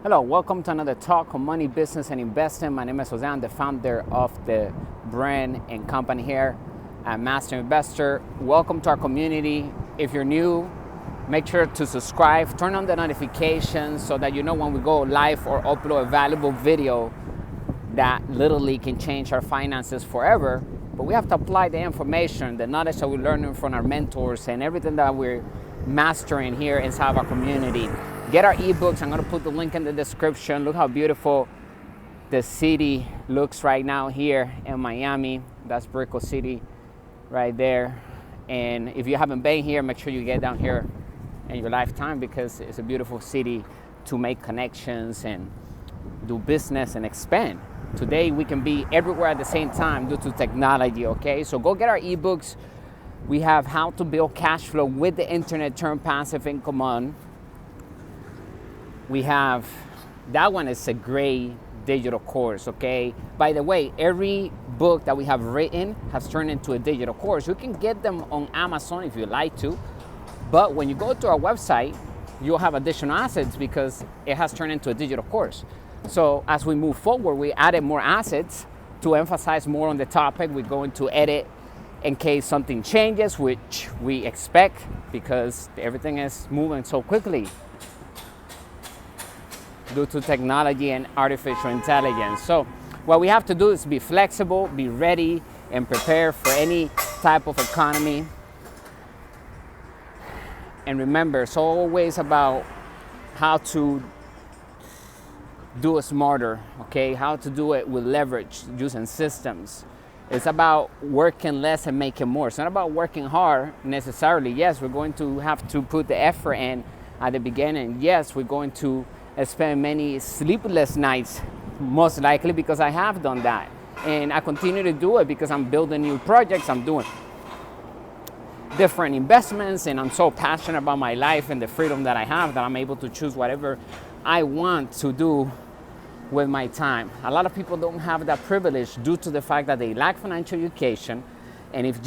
Hello, welcome to another talk on money, business, and investing. My name is Jose. I'm the founder of the brand and company here at Master Investor. Welcome to our community. If you're new, make sure to subscribe, turn on the notifications so that you know when we go live or upload a valuable video that literally can change our finances forever. But we have to apply the information, the knowledge that we're learning from our mentors and everything that we're mastering here inside of our community. Get our ebooks. I'm going to put the link in the description. Look how beautiful the city looks right now here in Miami. That's Brickell City right there. And if you haven't been here, make sure you get down here in your lifetime because it's a beautiful city to make connections and do business and expand. Today we can be everywhere at the same time due to technology, okay? So go get our ebooks. We have how to build cash flow with the internet, turn passive income on. We have, that one is a great digital course, okay? By the way, every book that we have written has turned into a digital course. You can get them on Amazon if you like to, but when you go to our website, you'll have additional assets because it has turned into a digital course. So as we move forward, we added more assets to emphasize more on the topic. We're going to edit in case something changes, which we expect because everything is moving so quickly due to technology and artificial intelligence. So what we have to do is be flexible, be ready, and prepare for any type of economy. And remember, it's always about how to do it smarter, okay? How to do it with leverage, using systems. It's about working less and making more. It's not about working hard necessarily. Yes, we're going to have to put the effort in at the beginning. Yes, we're going to spend many sleepless nights, most likely, because I have done that. And I continue to do it because I'm building new projects. I'm doing different investments, and I'm so passionate about my life and the freedom that I have that I'm able to choose whatever I want to do with my time. A lot of people don't have that privilege due to the fact that they lack financial education. And if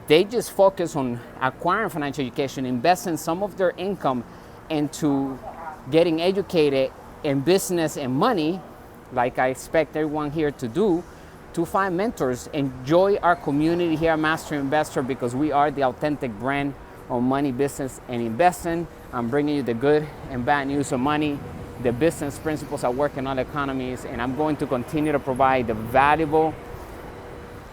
they just focus on acquiring financial education, investing some of their income into getting educated in business and money, like I expect everyone here to do, to find mentors. Enjoy our community here at Master Investor because we are the authentic brand on money, business, and investing. I'm bringing you the good and bad news of money, the business principles that work in all economies, and I'm going to continue to provide the valuable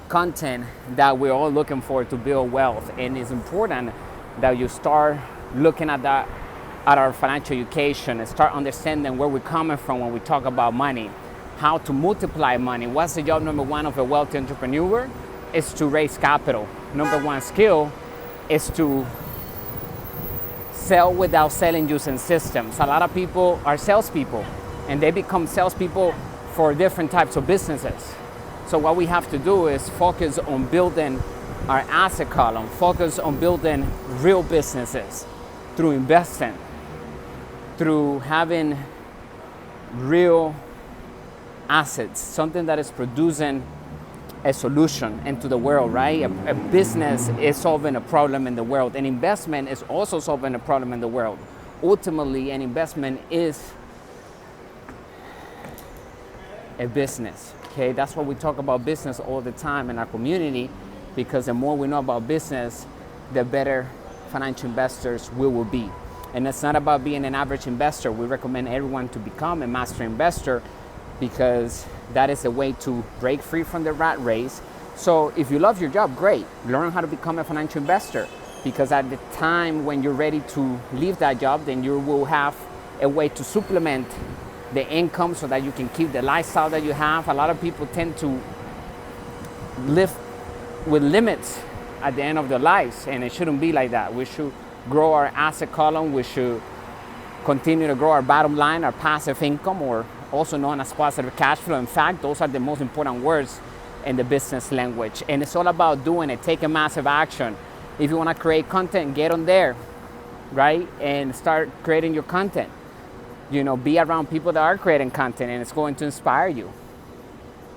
content that we're all looking for to build wealth. And it's important that you start looking at that, at our financial education, and start understanding where we're coming from when we talk about money, how to multiply money. What's the job number one of a wealthy entrepreneur? Is to raise capital. Number one skill is to sell without selling using systems. A lot of people are salespeople and they become salespeople for different types of businesses. So what we have to do is focus on building our asset column, focus on building real businesses through investing, through having real assets, something that is producing a solution into the world, right? A business is solving a problem in the world. An investment is also solving a problem in the world. Ultimately, an investment is a business, okay? That's why we talk about business all the time in our community, because the more we know about business, the better financial investors we will be. And it's not about being an average investor. We recommend everyone to become a master investor because that is a way to break free from the rat race. So if you love your job, great. Learn how to become a financial investor because at the time when you're ready to leave that job, then you will have a way to supplement the income so that you can keep the lifestyle that you have. A lot of people tend to live with limits at the end of their lives, and it shouldn't be like that. We should grow our asset column. We should continue to grow our bottom line, our passive income, or also known as positive cash flow. In fact, those are the most important words in the business language. And it's all about doing it, taking massive action. If you want to create content, get on there, right? And start creating your content. You know, be around people that are creating content and it's going to inspire you.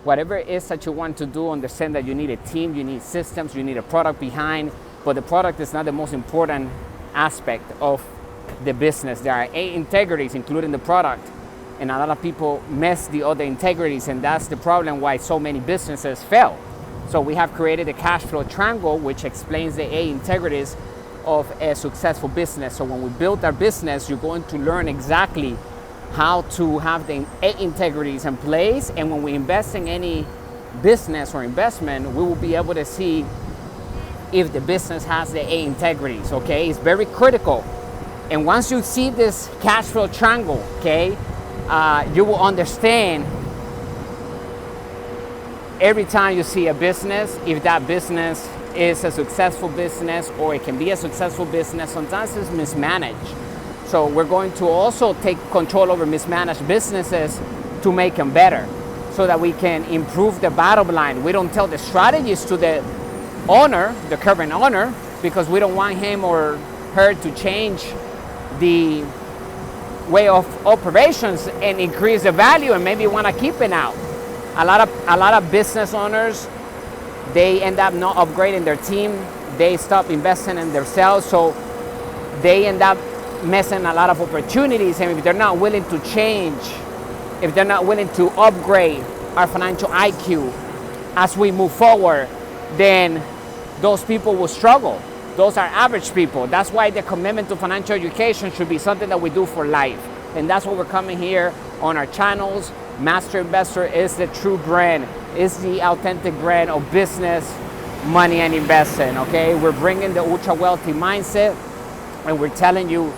Whatever it is that you want to do, understand that you need a team, you need systems, you need a product behind, but the product is not the most important aspect of the business. There are 8 integrities, including the product. and a lot of people miss the other integrities, and that's the problem why so many businesses fail. So we have created a cash flow triangle, which explains the 8 integrities of a successful business. So when we build our business, you're going to learn exactly how to have the 8 integrities in place, and when we invest in any business or investment, we will be able to see if the business has the 8 integrities, okay? It's very critical. And once you see this cash flow triangle, okay, you will understand every time you see a business, if that business is a successful business or it can be a successful business. Sometimes it's mismanaged. So we're going to also take control over mismanaged businesses to make them better so that we can improve the bottom line. We don't tell the strategies to the owner, the current owner, because we don't want him or her to change the way of operations and increase the value and maybe want to keep it out. A lot of business owners, they end up not upgrading their team. They stop investing in themselves, so they end up missing a lot of opportunities. And if they're not willing to change, if they're not willing to upgrade our financial IQ as we move forward, then those people will struggle. Those are average people. That's why the commitment to financial education should be something that we do for life. And that's what we're coming here on our channels. Master Investor is the true brand, is the authentic brand of business, money, and investing, okay? We're bringing the ultra wealthy mindset, and we're telling you,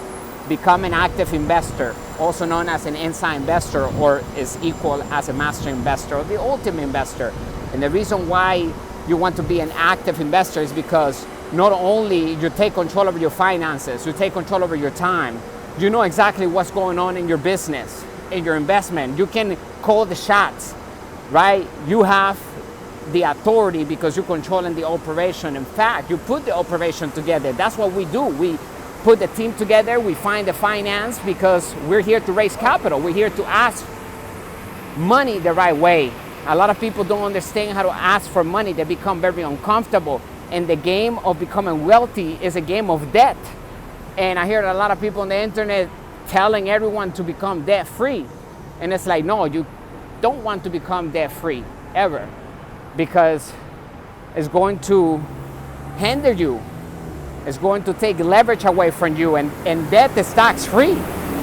become an active investor, also known as an inside investor, or is equal as a master investor, or the ultimate investor. And the reason why you want to be an active investor is because not only you take control over your finances, you take control over your time, you know exactly what's going on in your business, in your investment. You can call the shots, right? You have the authority because you're controlling the operation. In fact, you put the operation together. That's what we do. We put the team together, we find the finance because we're here to raise capital. We're here to ask money the right way. A lot of people don't understand how to ask for money. They become very uncomfortable. And the game of becoming wealthy is a game of debt. And I hear a lot of people on the internet telling everyone to become debt free. And it's like, no, you don't want to become debt free ever, because it's going to hinder you. It's going to take leverage away from you, and debt is tax free.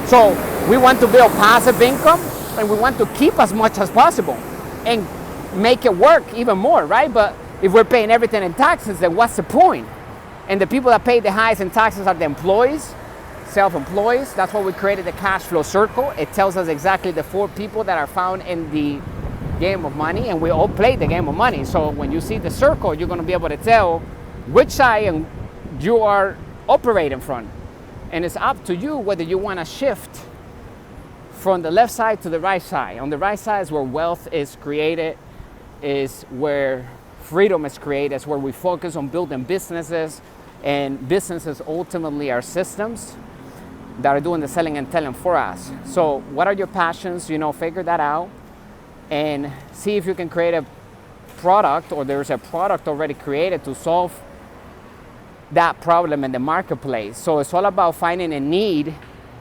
So we want to build passive income, and we want to keep as much as possible and make it work even more, right? But if we're paying everything in taxes, then what's the point? And the people that pay the highest in taxes are the employees, self-employees. That's why we created the cash flow circle. It tells us exactly the 4 people that are found in the game of money, and we all play the game of money. So when you see the circle, you're going to be able to tell which side you are operating from. And it's up to you whether you want to shift from the left side to the right side. On the right side is where wealth is created, is where freedom is created, is where we focus on building businesses, and businesses ultimately are systems that are doing the selling and telling for us. So what are your passions? Figure that out and see if you can create a product, or there's a product already created to solve that problem in the marketplace. So it's all about finding a need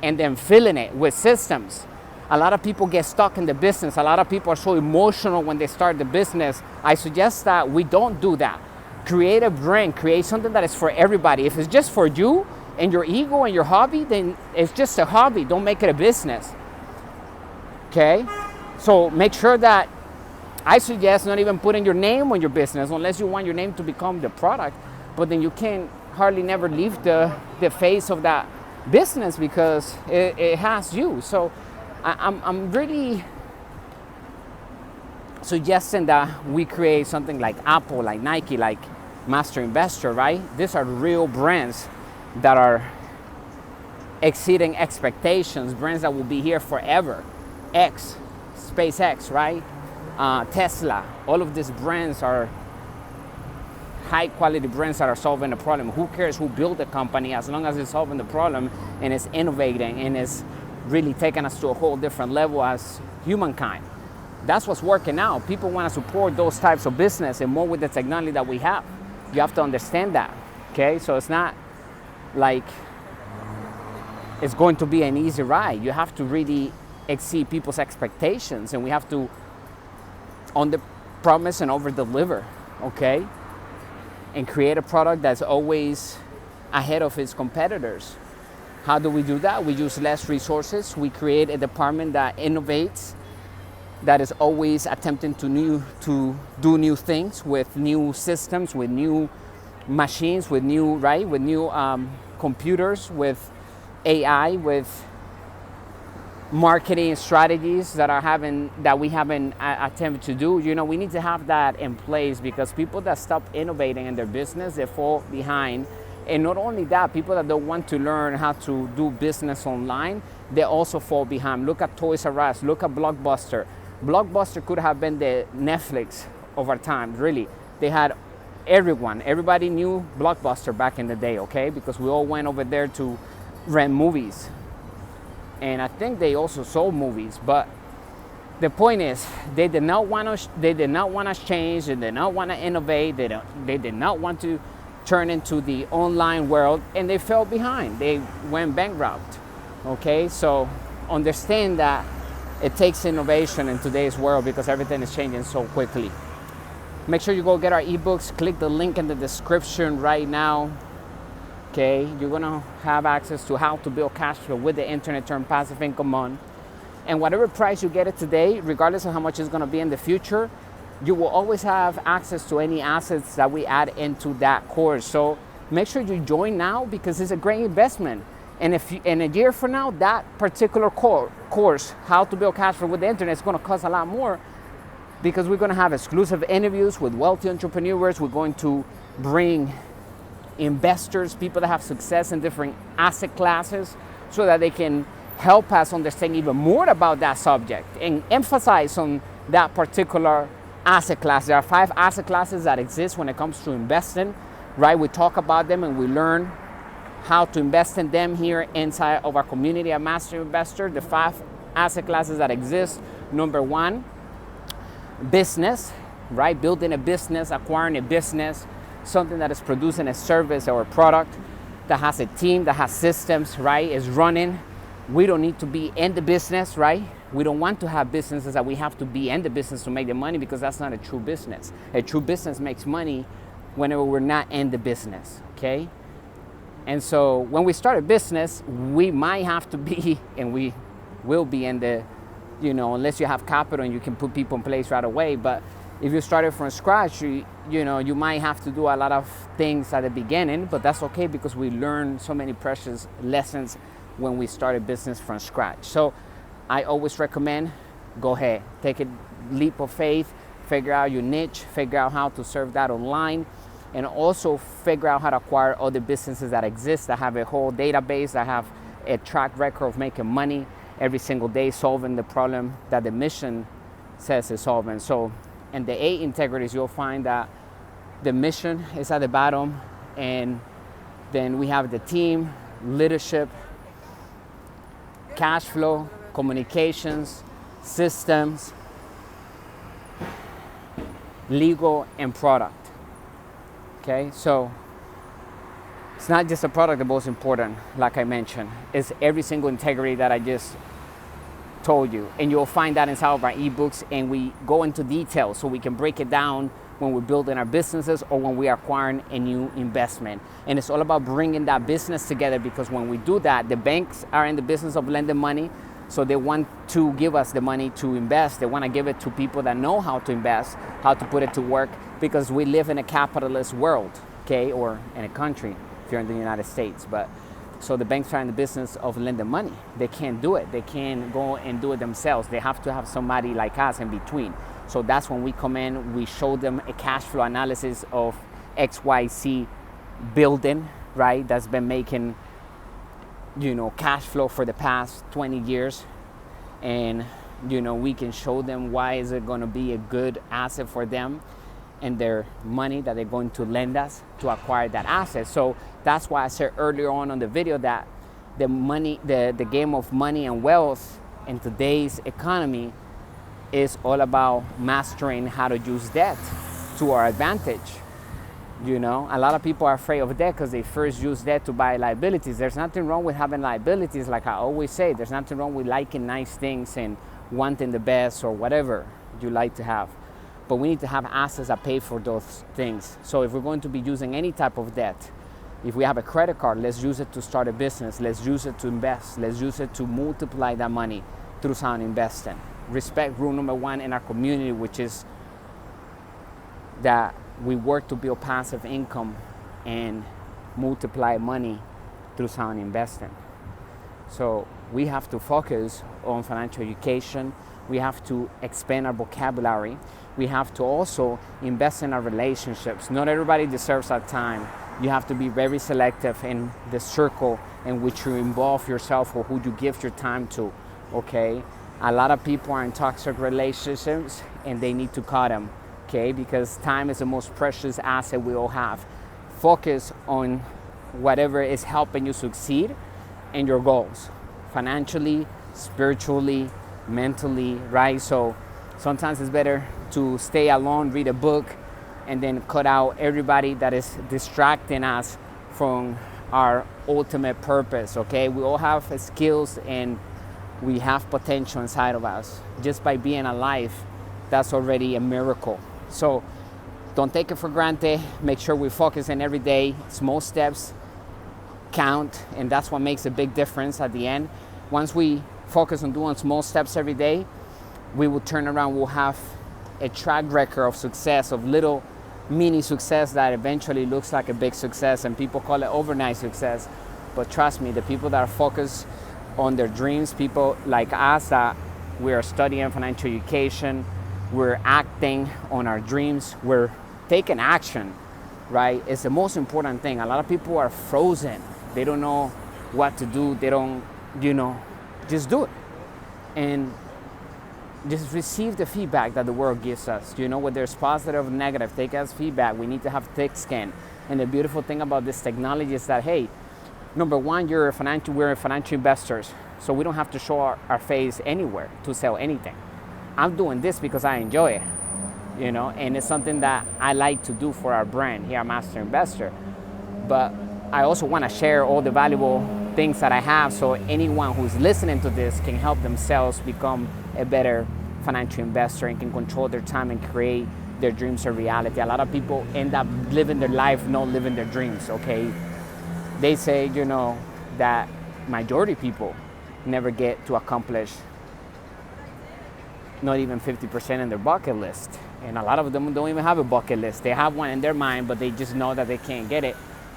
and then filling it with systems. A lot of people get stuck in the business. A lot of people are so emotional when they start the business. I suggest that we don't do that. Create a brand, create something that is for everybody. If it's just for you and your ego and your hobby, then it's just a hobby. Don't make it a business. Okay? So make sure that, I suggest not even putting your name on your business unless you want your name to become the product. But then you can hardly never leave the face of that business because it has you. So I'm really suggesting that we create something like Apple, like Nike, like Master Investor, right? These are real brands that are exceeding expectations, brands that will be here forever. SpaceX, right? Tesla, all of these brands are high quality brands that are solving the problem. Who cares who built the company as long as it's solving the problem and it's innovating and it's really taking us to a whole different level as humankind. That's what's working out. People want to support those types of business and more with the technology that we have. You have to understand that, okay? So it's not like it's going to be an easy ride. You have to really exceed people's expectations, and we have to under promise and over deliver, okay? And create a product that's always ahead of its competitors. How do we do that? We use less resources. We create a department that innovates, that is always attempting to do new things with new systems, with new machines, with new computers, with AI, with marketing strategies that we haven't attempted to do. You know, we need to have that in place, because people that stop innovating in their business, they fall behind. And not only that, people that don't want to learn how to do business online, they also fall behind. Look at Toys R Us, look at Blockbuster. Blockbuster could have been the Netflix of our time, really. They had everybody knew Blockbuster back in the day, okay? Because we all went over there to rent movies. And I think they also sold movies, but the point is, they did not want to change, they did not want to innovate, they did not want to turn into the online world, and they fell behind. They went bankrupt, okay? So understand that it takes innovation in today's world, because everything is changing so quickly. Make sure you go get our ebooks. Click the link in the description right now. Okay, you're gonna have access to how to build cash flow with the internet, turn passive income on. And whatever price you get it today, regardless of how much it's gonna be in the future, you will always have access to any assets that we add into that course. So make sure you join now, because it's a great investment. And if you, in a year from now, that particular course, how to build cash flow with the internet, is gonna cost a lot more, because we're gonna have exclusive interviews with wealthy entrepreneurs. We're going to bring investors, people that have success in different asset classes, so that they can help us understand even more about that subject and emphasize on that particular asset class. There are 5 asset classes that exist when it comes to investing, right? We talk about them and we learn how to invest in them here inside of our community at Master Investor. The 5 asset classes that exist: number 1, business, right? Building a business, acquiring a business, something that is producing a service or a product, that has a team, that has systems, right? Is running. We don't need to be in the business, right? We don't want to have businesses that we have to be in the business to make the money, because that's not a true business. A true business makes money whenever we're not in the business, okay? And so when we start a business, we might have to be, and we will be in the, you know, unless you have capital and you can put people in place right away. But if you started from scratch, you might have to do a lot of things at the beginning, but that's okay, because we learn so many precious lessons when we start a business from scratch. So I always recommend, go ahead, take a leap of faith, figure out your niche, figure out how to serve that online, and also figure out how to acquire other businesses that exist, that have a whole database, that have a track record of making money every single day, solving the problem that the mission says is solving. So, and the 8 integrities, you'll find that the mission is at the bottom, and then we have the team, leadership, cash flow, communications, systems, legal, and product. Okay, so it's not just a product the most important, like I mentioned. It's every single integrity that I just told you, and you'll find that inside of our ebooks, and we go into detail so we can break it down when we're building our businesses or when we're acquiring a new investment. And it's all about bringing that business together, because when we do that, the banks are in the business of lending money, so they want to give us the money to invest. They want to give it to people that know how to invest, how to put it to work, because we live in a capitalist world, okay, or in a country if you're in the United States. But so the banks are in the business of lending money. They can't do it. They can't go and do it themselves. They have to have somebody like us in between. So that's when we come in, we show them a cash flow analysis of XYZ building, right? That's been making, cash flow for the past 20 years. And, we can show them why is it going to be a good asset for them and their money that they're going to lend us to acquire that asset. So that's why I said earlier on the video that the game of money and wealth in today's economy is all about mastering how to use debt to our advantage. You know, a lot of people are afraid of debt because they first use debt to buy liabilities. There's nothing wrong with having liabilities. Like I always say, there's nothing wrong with liking nice things and wanting the best or whatever you like to have. But we need to have assets that pay for those things. So if we're going to be using any type of debt, if we have a credit card, let's use it to start a business. Let's use it to invest. Let's use it to multiply that money through sound investing. Respect rule number 1 in our community, which is that we work to build passive income and multiply money through sound investing. So we have to focus on financial education. We have to expand our vocabulary. We have to also invest in our relationships. Not everybody deserves our time. You have to be very selective in the circle in which you involve yourself or who you give your time to, okay? A lot of people are in toxic relationships and they need to cut them. Okay, because time is the most precious asset we all have. Focus on whatever is helping you succeed in your goals, financially, spiritually, mentally, right? So sometimes it's better to stay alone, read a book, and then cut out everybody that is distracting us from our ultimate purpose, okay? We all have skills and we have potential inside of us. Just by being alive, that's already a miracle. So don't take it for granted. Make sure we focus in every day. Small steps count, and that's what makes a big difference at the end. Once we focus on doing small steps every day, we will turn around. We'll have a track record of success, of little mini success that eventually looks like a big success, and people call it overnight success. But trust me, the people that are focused on their dreams, people like us that we are studying financial education, we're acting on our dreams, we're taking action, right? It's the most important thing. A lot of people are frozen. They don't know what to do. They don't, just do it. And just receive the feedback that the world gives us. Whether it's positive or negative, take as feedback. We need to have thick skin. And the beautiful thing about this technology is that, hey, number one, we're financial investors. So we don't have to show our face anywhere to sell anything. I'm doing this because I enjoy it, and it's something that I like to do for our brand here at Master Investor. But I also want to share all the valuable things that I have so anyone who's listening to this can help themselves become a better financial investor and can control their time and create their dreams a reality. A lot of people end up living their life, not living their dreams, okay? They say, that majority of people never get to accomplish not even 50% in their bucket list. And a lot of them don't even have a bucket list. They have one in their mind, but they just know that they can't get it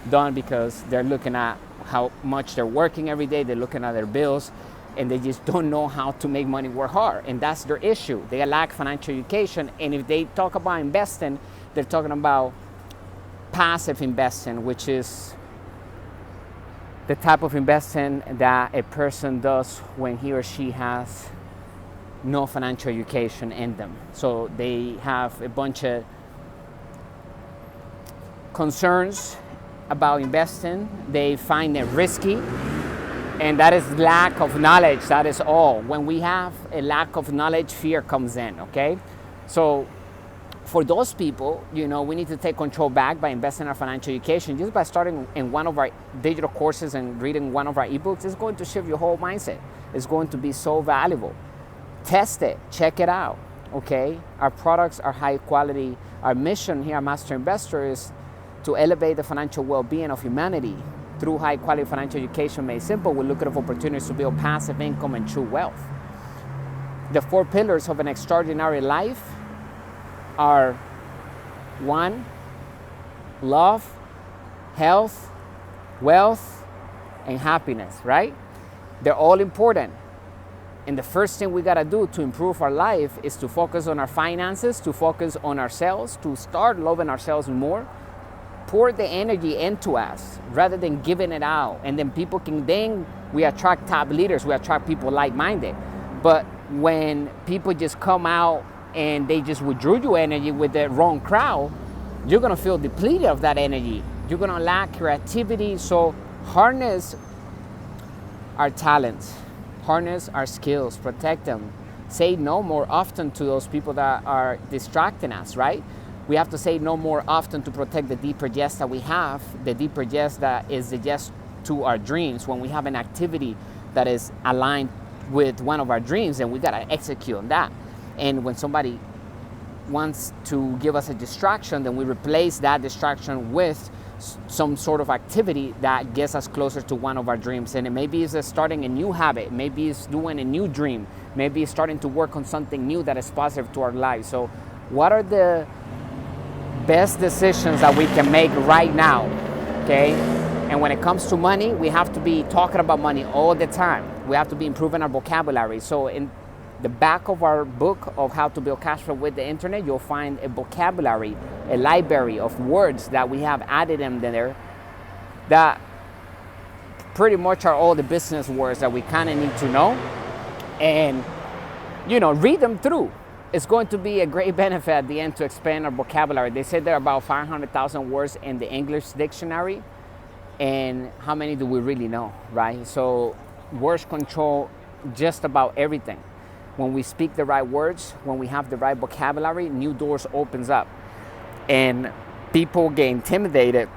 done because they're looking at how much they're working every day. They're looking at their bills, and they just don't know how to make money work hard. And that's their issue. They lack financial education. And if they talk about investing, they're talking about passive investing, which is the type of investing that a person does when he or she has no financial education in them. So they have a bunch of concerns about investing. They find it risky, and that is lack of knowledge. That is all. When we have a lack of knowledge, fear comes in, okay? So for those people, we need to take control back by investing in our financial education. Just by starting in one of our digital courses and reading one of our ebooks, it's going to shift your whole mindset. It's going to be so valuable. Test it, check it out, okay? Our products are high quality. Our mission here at Master Investor is to elevate the financial well-being of humanity through high quality financial education made simple with lucrative opportunities to build passive income and true wealth. The 4 pillars of an extraordinary life are 1, love, health, wealth, and happiness, right? They're all important. And the first thing we gotta do to improve our life is to focus on our finances, to focus on ourselves, to start loving ourselves more, pour the energy into us rather than giving it out. And then we attract top leaders, we attract people like-minded. But when people just come out and they just withdrew your energy with the wrong crowd, you're gonna feel depleted of that energy. You're gonna lack creativity. So harness our talents, harness our skills, protect them. Say no more often to those people that are distracting us, right? We have to say no more often to protect the deeper yes that we have, the deeper yes that is the yes to our dreams. When we have an activity that is aligned with one of our dreams, and we gotta execute on that. And when somebody wants to give us a distraction, then we replace that distraction with some sort of activity that gets us closer to one of our dreams. And it maybe it's starting a new habit, maybe it's doing a new dream, maybe it's starting to work on something new that is positive to our lives. So what are the best decisions that we can make right now, okay? And when it comes to money, we have to be talking about money all the time. We have to be improving our vocabulary. So in the back of our book of how to build cash flow with the internet, you'll find a vocabulary, a library of words that we have added in there that pretty much are all the business words that we kind of need to know. And, read them through. It's going to be a great benefit at the end to expand our vocabulary. They say there are about 500,000 words in the English dictionary. And how many do we really know, right? So words control just about everything. When we speak the right words, when we have the right vocabulary, new doors opens up. And people get intimidated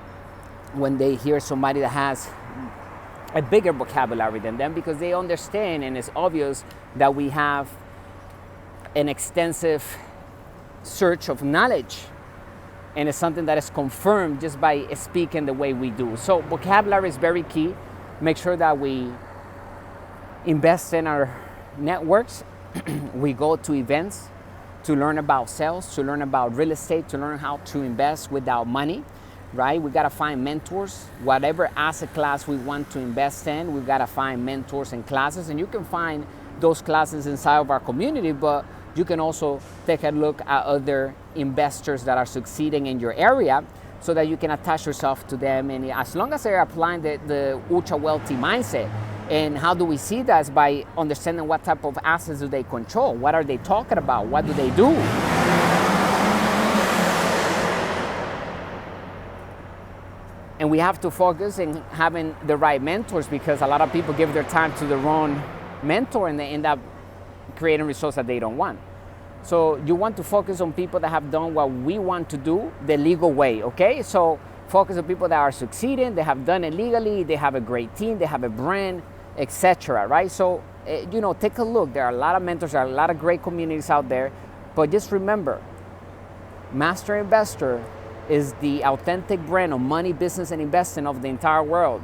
when they hear somebody that has a bigger vocabulary than them, because they understand, and it's obvious that we have an extensive search of knowledge. And it's something that is confirmed just by speaking the way we do. So vocabulary is very key. Make sure that we invest in our networks. We go to events to learn about sales, to learn about real estate, to learn how to invest without money, right? We gotta find mentors. Whatever asset class we want to invest in, we've gotta find mentors and classes. And you can find those classes inside of our community, but you can also take a look at other investors that are succeeding in your area so that you can attach yourself to them. And as long as they're applying the ultra wealthy mindset. And how do we see that? Is by understanding what type of assets do they control? What are they talking about? What do they do? And we have to focus in having the right mentors, because a lot of people give their time to the wrong mentor and they end up creating results that they don't want. So you want to focus on people that have done what we want to do the legal way, okay? So focus on people that are succeeding, they have done it legally, they have a great team, they have a brand, etc., right? So, take a look. There are a lot of mentors, there are a lot of great communities out there, but just remember, Master Investor is the authentic brand of money, business, and investing of the entire world.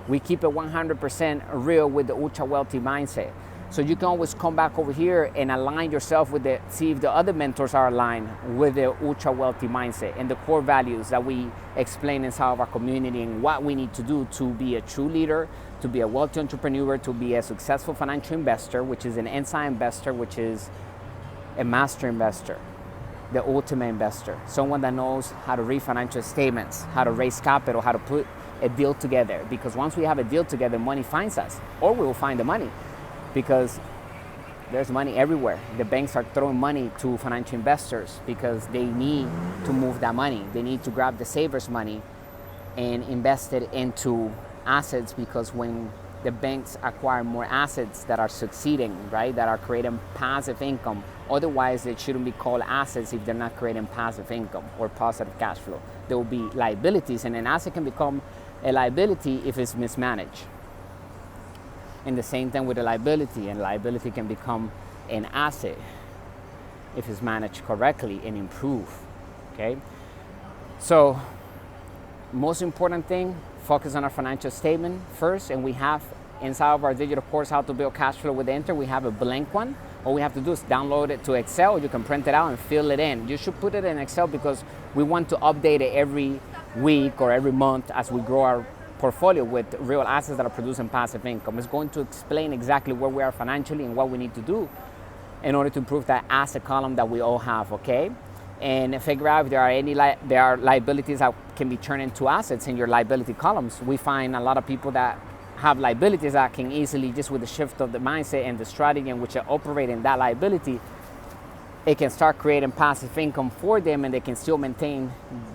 We keep it 100% real with the ultra wealthy mindset. So you can always come back over here and align yourself with see if the other mentors are aligned with the ultra wealthy mindset and the core values that we explain inside of our community, and what we need to do to be a true leader, to be a wealthy entrepreneur, to be a successful financial investor, which is an inside investor, which is a master investor, the ultimate investor, someone that knows how to read financial statements, how to raise capital, how to put a deal together. Because once we have a deal together, money finds us, or we will find the money. Because there's money everywhere. The banks are throwing money to financial investors because they need to move that money. They need to grab the savers' money and invest it into assets, because when the banks acquire more assets that are succeeding, right, that are creating passive income, otherwise they shouldn't be called assets if they're not creating passive income or positive cash flow. There will be liabilities, and an asset can become a liability if it's mismanaged. And the same thing with a liability, and liability can become an asset if it's managed correctly and improved, okay? So, most important thing, focus on our financial statement first, and we have inside of our digital course, How to Build Cash Flow with the Internet, we have a blank one. All we have to do is download it to Excel. You can print it out and fill it in. You should put it in Excel because we want to update it every week or every month as we grow our portfolio with real assets that are producing passive income. It's going to explain exactly where we are financially and what we need to do in order to improve that asset column that we all have, okay? And figure out if there are liabilities that can be turned into assets in your liability columns. We find a lot of people that have liabilities that can easily, just with the shift of the mindset and the strategy in which they operate in that liability, it can start creating passive income for them, and they can still maintain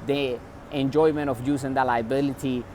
the enjoyment of using that liability